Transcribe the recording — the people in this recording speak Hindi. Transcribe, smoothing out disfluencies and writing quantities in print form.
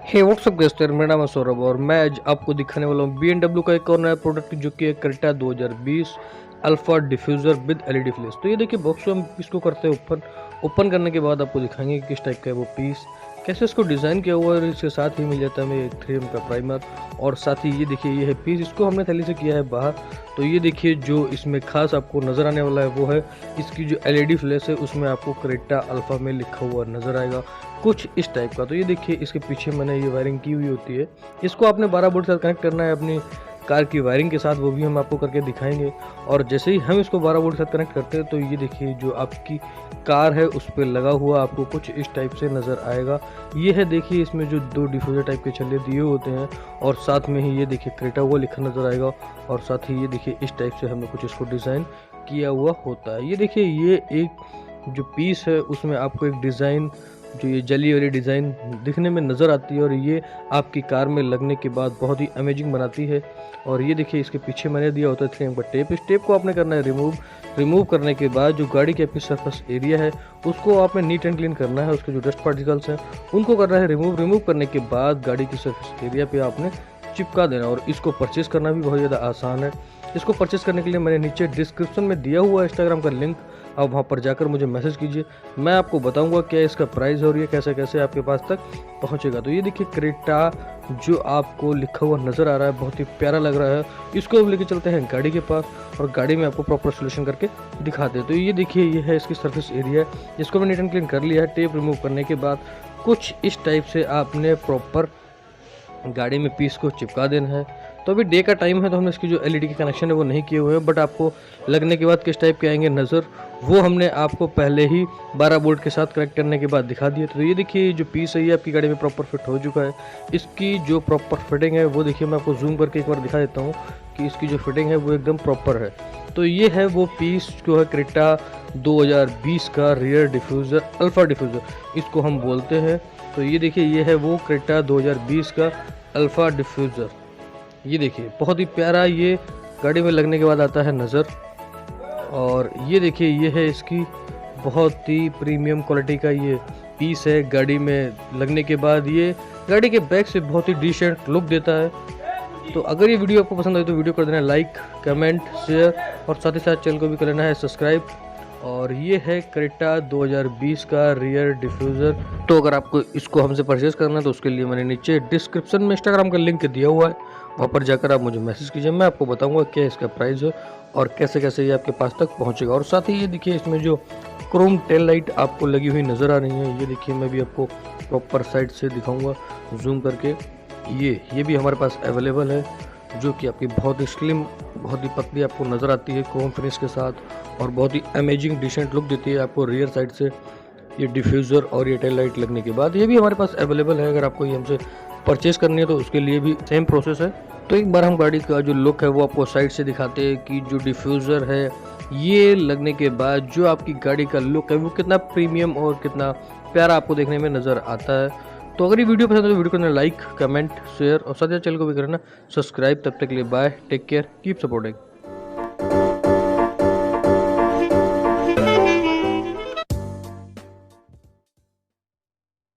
हे व्हाट्सअप दोस्तों, मेरा नाम है सौरभ और मैं आज आपको दिखाने वाला हूँ BMW का एक और नया प्रोडक्ट जो कि है Creta 2020 alpha diffuser with LED flash. तो ये देखिए बॉक्स को हम इसको करते हैं ओपन करने के बाद आपको दिखाएंगे कि किस टाइप का है वो पीस, कैसे इसको डिज़ाइन किया हुआ है। और इसके साथ ही मिल जाता है हमें 3M का प्राइमर और साथ ही ये देखिए ये है पीस, इसको हमने थैली से किया है बाहर। तो ये देखिए जो इसमें खास आपको नज़र आने वाला है वो है इसकी जो एलईडी फ्लैश है, उसमें आपको क्रेटा अल्फा में लिखा हुआ नज़र आएगा कुछ इस टाइप का। तो ये देखिए इसके पीछे मैंने ये वायरिंग की हुई होती है, इसको आपने 12 वोल्ट के साथ कनेक्ट करना है अपनी कार की वायरिंग के साथ, वो भी हम आपको करके दिखाएंगे। और जैसे ही हम इसको 12 वोल्ट के साथ कनेक्ट करते हैं तो ये देखिए जो आपकी कार है उस पर लगा हुआ आपको कुछ इस टाइप से नज़र आएगा। ये है देखिए इसमें जो 2 डिफ्यूज़र टाइप के छल्ले दिए होते हैं और साथ में ही ये देखिए क्रेटा हुआ लिखा नज़र आएगा और साथ ही ये देखिए इस टाइप से हमने कुछ इसको डिज़ाइन किया हुआ होता है। ये देखिए ये एक जो पीस है उसमें आपको एक डिज़ाइन जो ये जली वाली डिज़ाइन दिखने में नज़र आती है और ये आपकी कार में लगने के बाद बहुत ही अमेजिंग बनाती है। और ये देखिए इसके पीछे मैंने दिया होता है 3M का टेप। इस टेप को आपने करना है रिमूव करने के बाद जो गाड़ी के आपकी सरफेस एरिया है उसको आपने नीट एंड क्लीन करना है। उसके जो डस्ट पार्टिकल्स हैं उनको करना है रिमूव करने के बाद गाड़ी की सरफेस एरिया पे आपने चिपका देना। और इसको परचेज़ करना भी बहुत ज़्यादा आसान है। इसको परचेज़ करने के लिए मैंने नीचे डिस्क्रिप्शन में दिया हुआ है इंस्टाग्राम का लिंक, आप वहाँ पर जाकर मुझे मैसेज कीजिए, मैं आपको बताऊंगा क्या इसका प्राइस है और ये कैसे कैसे आपके पास तक पहुँचेगा। तो ये देखिए क्रेटा जो आपको लिखा हुआ नज़र आ रहा है बहुत ही प्यारा लग रहा है। इसको हम लेके चलते हैं गाड़ी के पास और गाड़ी में आपको प्रॉपर सोल्यूशन करके दिखाते हैं। तो ये देखिए ये है इसकी सरफेस एरिया, जिसको मैं नीट एंड क्लीन कर लिया है। टेप रिमूव करने के बाद कुछ इस टाइप से आपने प्रॉपर गाड़ी में पीस को चिपका देना है। तो अभी डे का टाइम है तो हमने इसकी जो एलईडी के कनेक्शन है वो नहीं किए हुए हैं, बट आपको लगने के बाद किस टाइप के आएंगे नज़र वो हमने आपको पहले ही 12 वोल्ट के साथ कनेक्ट करने के बाद दिखा दिया। तो ये देखिए जो पीस है ये आपकी गाड़ी में प्रॉपर फिट हो चुका है। इसकी जो प्रॉपर फिटिंग है वो देखिए मैं आपको जूम करके एक बार दिखा देता हूँ कि इसकी जो फिटिंग है वो एकदम प्रॉपर है। तो ये है वो पीस जो है क्रेटा 2020 का रियर डिफ्यूज़र अल्फा डिफ्यूज़र इसको हम बोलते हैं। तो ये देखिए ये है वो क्रेटा 2020 का अल्फा डिफ्यूज़र। ये देखिए बहुत ही प्यारा ये गाड़ी में लगने के बाद आता है नज़र। और ये देखिए ये है इसकी बहुत ही प्रीमियम क्वालिटी का ये पीस है। गाड़ी में लगने के बाद ये गाड़ी के बैक से बहुत ही डिसेंट लुक देता है। तो अगर ये वीडियो आपको पसंद आई तो वीडियो कर देना लाइक, कमेंट, शेयर और साथ ही साथ चैनल को भी कर लेना है सब्सक्राइब। और ये है क्रेटा 2020 का रियर डिफ्यूज़र। तो अगर आपको इसको हमसे परचेज करना है तो उसके लिए मैंने नीचे डिस्क्रिप्शन में इंस्टाग्राम का लिंक दिया हुआ है, वहाँ पर जाकर आप मुझे मैसेज कीजिए, मैं आपको बताऊंगा क्या इसका प्राइस है और कैसे कैसे ये आपके पास तक पहुंचेगा। और साथ ही ये देखिए इसमें जो क्रोम टेल लाइट आपको लगी हुई नज़र आ रही है, ये देखिए मैं भी आपको प्रॉपर साइड से दिखाऊंगा जूम करके। ये भी हमारे पास अवेलेबल है जो कि आपकी बहुत ही स्लिम बहुत ही पतली आपको नज़र आती है क्रोम फिनिश के साथ और बहुत ही अमेजिंग डिसेंट लुक देती है आपको रियर साइड से ये डिफ्यूज़र और ये टेल लाइट लगने के बाद। ये भी हमारे पास अवेलेबल है, अगर आपको ये हमसे परचेज़ करनी है तो उसके लिए भी सेम प्रोसेस है। तो एक बार हम गाड़ी का जो लुक है वो आपको साइड से दिखाते हैं कि जो डिफ्यूज़र है ये लगने के बाद जो आपकी गाड़ी का लुक है वो कितना प्रीमियम और कितना प्यारा आपको देखने में नज़र आता है। तो अगर ये वीडियो पसंद है तो वीडियो को करना लाइक, कमेंट, शेयर और साथ ही चैनल को भी करना सब्सक्राइब। तब तक के लिए bye, take care, keep supporting.